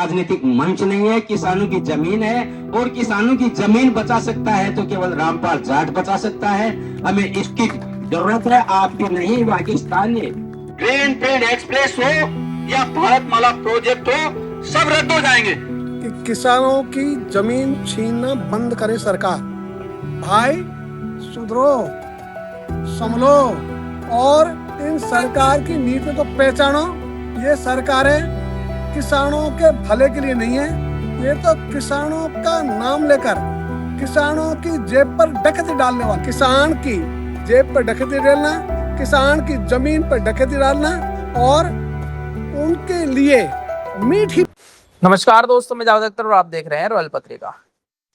राजनीतिक मंच नहीं है, किसानों की जमीन है और किसानों की जमीन बचा सकता है तो केवल रामपाल जाट बचा सकता है। हमें इसकी जरूरत है, आपकी नहीं। पाकिस्तानी ग्रीन फील्ड एक्सप्रेस हो या भारतमाला प्रोजेक्ट हो, सब रद्द हो जाएंगे। कि किसानों की जमीन छीनना बंद करे सरकार। भाई सुधरो, संभलो और इन सरकार की नीति को पहचानो। ये सरकारें किसानों के भले के लिए नहीं है, ये तो किसानों का नाम लेकर किसानों की जेब पर डकैती डालने वाले, किसान की जेब पर डकैती डालना, किसान की जमीन पर डकैती डालना और उनके लिए मीठी। नमस्कार दोस्तों, मैं जावेद अख्तर और आप देख रहे हैं रॉयल पत्रिका।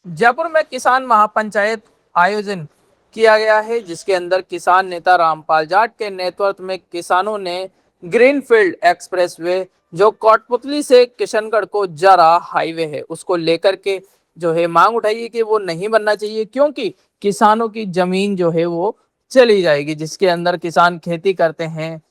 जयपुर में किसान महापंचायत आयोजन किया गया है, जिसके अंदर किसान नेता रामपाल जाट के नेतृत्व में किसानों ने ग्रीनफील्ड एक्सप्रेसवे जो कोटपुतली से किशनगढ़ को जा रहा हाईवे है, उसको लेकर के जो है मांग उठाई है कि वो नहीं बनना चाहिए, क्योंकि किसानों की जमीन जो है वो चली जाएगी। जिसके अंदर किसान खेती करते हैं,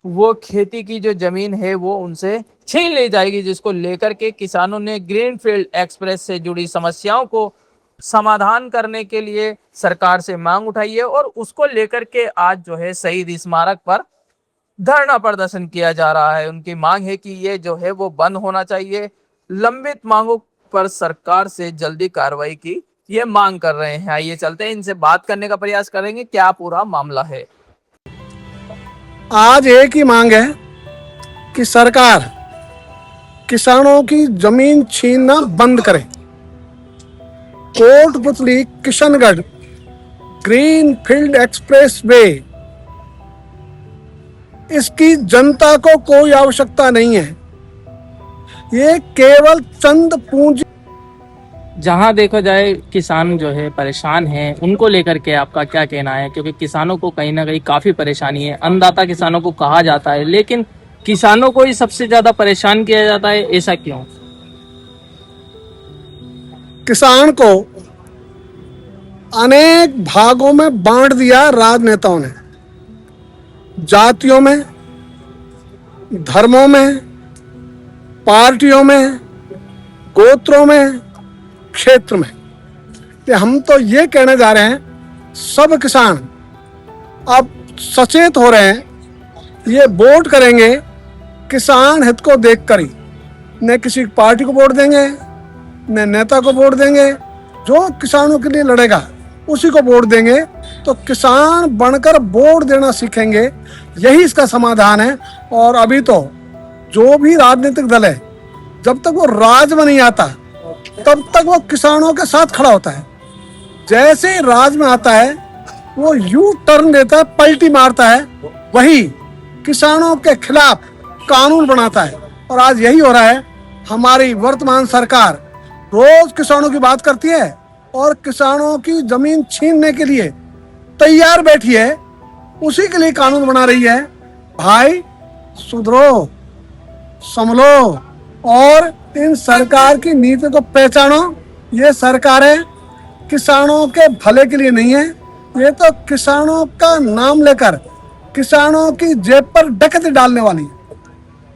वो खेती की जो जमीन है वो उनसे छीन ली जाएगी, जिसको लेकर के किसानों ने ग्रीनफील्ड एक्सप्रेस से जुड़ी समस्याओं को समाधान करने के लिए सरकार से मांग उठाई है और उसको लेकर के आज जो है शहीद स्मारक पर धरना प्रदर्शन किया जा रहा है। उनकी मांग है कि ये जो है वो बंद होना चाहिए। लंबित मांगों पर सरकार से जल्दी कार्रवाई की ये मांग कर रहे हैं। आइए चलते हैं, इनसे बात करने का प्रयास करेंगे क्या पूरा मामला है। आज एक ही मांग है कि सरकार किसानों की जमीन छीनना बंद करे। Kotputli Kishangarh green field express way, इसकी जनता को कोई आवश्यकता नहीं है। ये केवल चंद पूंजी। जहां देखा जाए किसान जो है परेशान हैं, उनको लेकर के आपका क्या कहना है? क्योंकि किसानों को कहीं ना कहीं काफी परेशानी है। अन्नदाता किसानों को कहा जाता है, लेकिन किसानों को ही सबसे ज्यादा परेशान किया जाता है, ऐसा क्यों? किसान को अनेक भागों में बांट दिया राजनेताओं ने, जातियों में, धर्मों में, पार्टियों में, गोत्रों में, क्षेत्र में। हम तो ये कहने जा रहे हैं, सब किसान अब सचेत हो रहे हैं। ये वोट करेंगे किसान हित को देखकर ही, न किसी पार्टी को वोट देंगे, न नेता को वोट देंगे। जो किसानों के लिए लड़ेगा उसी को वोट देंगे। तो किसान बनकर वोट देना सीखेंगे, यही इसका समाधान है। और अभी तो जो भी राजनीतिक दल है, जब तक वो राज में नहीं आता तब तक वो किसानों के साथ खड़ा होता है। जैसे ही राज में आता है वो यू टर्न देता है, पलटी मारता है, वही किसानों के खिलाफ कानून बनाता है। और आज यही हो रहा है। हमारी वर्तमान सरकार रोज किसानों की बात करती है और किसानों की जमीन छीनने के लिए तैयार बैठी है, उसी के लिए कानून बना रही है। भाई सुधरो, संभलो और इन सरकार की नीति को पहचानो। ये सरकारें किसानों के भले के लिए नहीं है, ये तो किसानों का नाम लेकर किसानों की जेब पर डकैती डालने वाली है।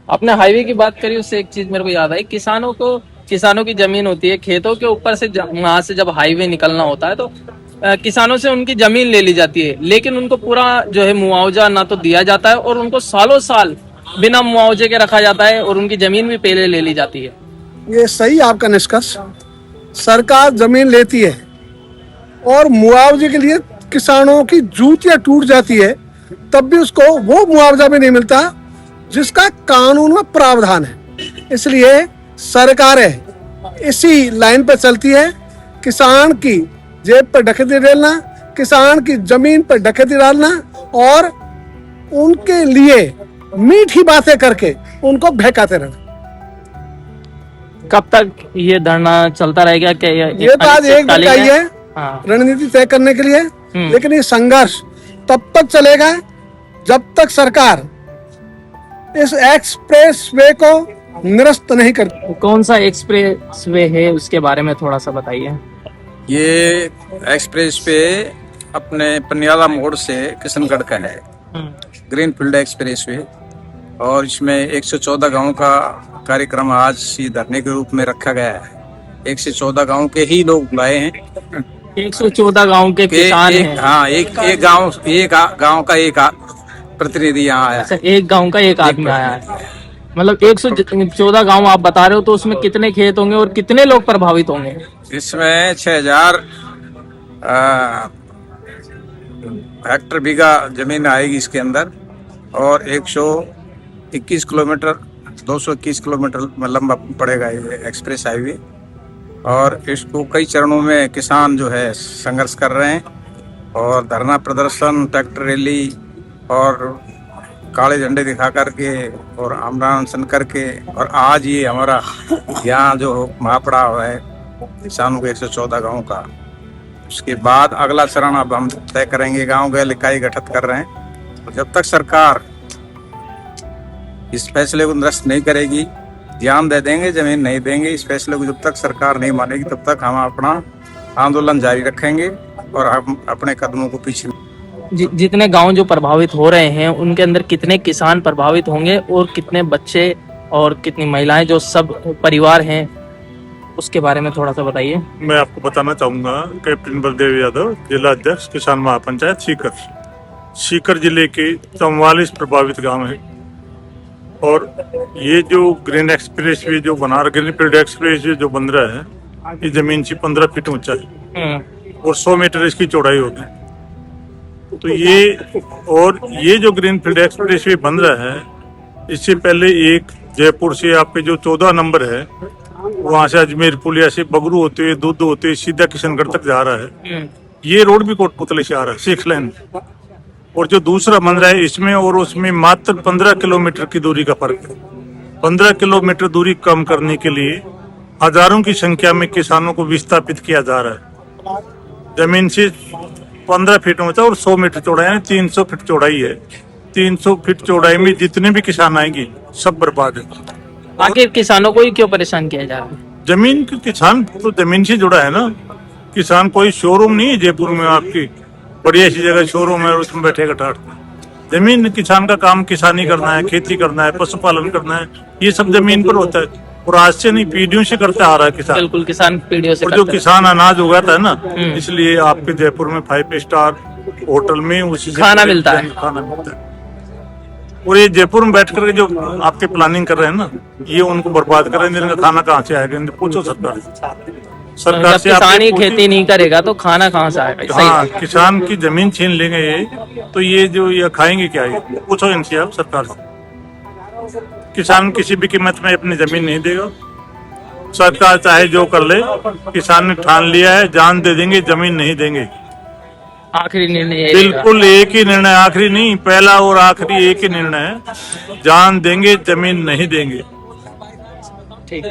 आपने हाईवे की बात करी, उससे एक चीज मेरे को याद आई। किसानों की जमीन होती है, खेतों के ऊपर से वहां से जब हाईवे निकलना होता है तो किसानों से उनकी जमीन ले ली जाती है, लेकिन उनको पूरा जो है मुआवजा ना तो दिया जाता है और उनको सालों साल बिना मुआवजे के रखा जाता है और उनकी जमीन भी पहले ले ली जाती है। ये सही आपका निष्कर्ष। सरकार जमीन लेती है और मुआवजे के लिए किसानों की जूतियां टूट जाती है, तब भी उसको वो मुआवजा भी नहीं मिलता जिसका कानून में प्रावधान है। इसलिए सरकारें इसी लाइन पर चलती है, किसान की जेब पर डकैती डालना, किसान की जमीन पर डकैती डालना और उनके लिए मीठी बातें करके उनको बहकाते रहना। कब तक ये धरना चलता रहेगा? क्या ये तो आज एक दिन का ही है हाँ। रणनीति तय करने के लिए, लेकिन ये संघर्ष तब तक चलेगा जब तक सरकार इस एक्सप्रेस वे को निरस्त नहीं करती। कौन सा एक्सप्रेस वे है, उसके बारे में थोड़ा सा बताइए। ये एक्सप्रेस वे अपने पनियाला मोड़ से किशनगढ़ का है, ग्रीन फील्ड एक्सप्रेस वे। और इसमें 114 गांव का कार्यक्रम आज ही धरने के रूप में रखा गया है। 114 गांव के ही लोग बुलाए हैं। 114 गांव के किसान हैं। हाँ, एक गांव का एक प्रतिनिधि यहाँ आया अच्छा, एक गांव का एक आदमी आया है। मतलब 114 गांव आप बता रहे हो, तो उसमें कितने खेत होंगे और कितने लोग प्रभावित होंगे? इसमें 6000 हेक्टर बीघा जमीन आएगी इसके अंदर, और 121 किलोमीटर 221 किलोमीटर लंबा पड़ेगा ये एक्सप्रेस हाईवे। और इसको कई चरणों में किसान जो है संघर्ष कर रहे हैं, और धरना प्रदर्शन, ट्रैक्टर रैली और काले झंडे दिखा करके और आमरण अनशन करके, और आज ये हमारा यहाँ जो महापड़ाव है किसानों के 114 गाँव का, उसके बाद अगला चरण अब हम तय करेंगे। गांव गए इकाई गठित कर रहे हैं। तो जब तक सरकार इस फैसले को निरस्त नहीं करेगी, ध्यान दे देंगे, जमीन नहीं देंगे, इस फैसले को जब तक सरकार नहीं मानेगी तब तक हम अपना आंदोलन जारी रखेंगे और हम अपने कदमों को पीछे। जितने गांव जो प्रभावित हो रहे हैं, उनके अंदर कितने किसान प्रभावित होंगे और कितने बच्चे और कितनी महिलाएं, जो सब परिवार हैं, उसके बारे में थोड़ा सा बताइए। मैं आपको बताना चाहूंगा, कैप्टन बलदेव यादव, जिला अध्यक्ष किसान महापंचायत सीकर जिले के 44 प्रभावित गांव हैं। और ये जो ग्रीन एक्सप्रेस वे जो बना रहा, ग्रीन फील्ड एक्सप्रेस वे जो बन रहा है, ये जमीन से 15 फीट ऊंचा है और 100 मीटर इसकी चौड़ाई होगी। तो ये जो ग्रीन फील्ड एक्सप्रेस वे बन रहा है, इससे पहले एक जयपुर से आपके जो 14 नंबर है, वहां से अजमेर पुलिया से बगरू होते हुए दूध होते हुए सीधा किशनगढ़ तक जा रहा है। ये रोड भी कोटपुतली से आ रहा है, 6 लेन। और जो दूसरा बन रहा है, इसमें और उसमें मात्र 15 किलोमीटर की दूरी का फर्क है। 15 किलोमीटर दूरी कम करने के लिए हजारों की संख्या में किसानों को विस्थापित किया जा रहा है। जमीन से 15 फीट ऊंचा और 100 मीटर चौड़ा है, 300 फीट चौड़ाई है। 300 फीट चौड़ाई में जितने भी किसान आएंगे सब बर्बाद है। आखिर किसानों को ही क्यों परेशान किया जा रहा है? जमीन के किसान तो जमीन से जुड़ा है ना। किसान कोई शोरूम नहीं है जयपुर में, आपकी बढ़िया सी जगह शोरूम है, उसमें बैठेगा टाट। जमीन किसान का काम किसानी करना है, खेती करना है, पशुपालन करना है, ये सब जमीन पर होता है। और आज से नहीं, पीढ़ियों से करते आ रहा है किसान। बिल्कुल, किसान पीढ़ियों से और जो किसान अनाज उगाता है ना, इसलिए आपके जयपुर में 5 स्टार होटल में उसी खाना मिलता है। और ये जयपुर में बैठ करके जो आपके प्लानिंग कर रहे हैं ना, ये उनको बर्बाद कर रहे हैं। इनका खाना कहाँ से आएगा? पूछो सरकार से। किसान ही खेती नहीं करेगा तो खाना कहाँ से आएगा? हाँ, किसान की जमीन छीन लेंगे ये, तो ये जो ये खाएंगे क्या? ये पूछो इनसे आप, सरकार से। किसान किसी भी कीमत में अपनी जमीन नहीं देगा। सरकार चाहे जो कर ले, किसान ने ठान लिया है, जान दे देंगे, जमीन नहीं देंगे। आखिरी निर्णय बिल्कुल एक ही निर्णय, आखिरी नहीं, पहला और आखिरी एक ही निर्णय है, जान देंगे, जमीन नहीं देंगे। ठीक।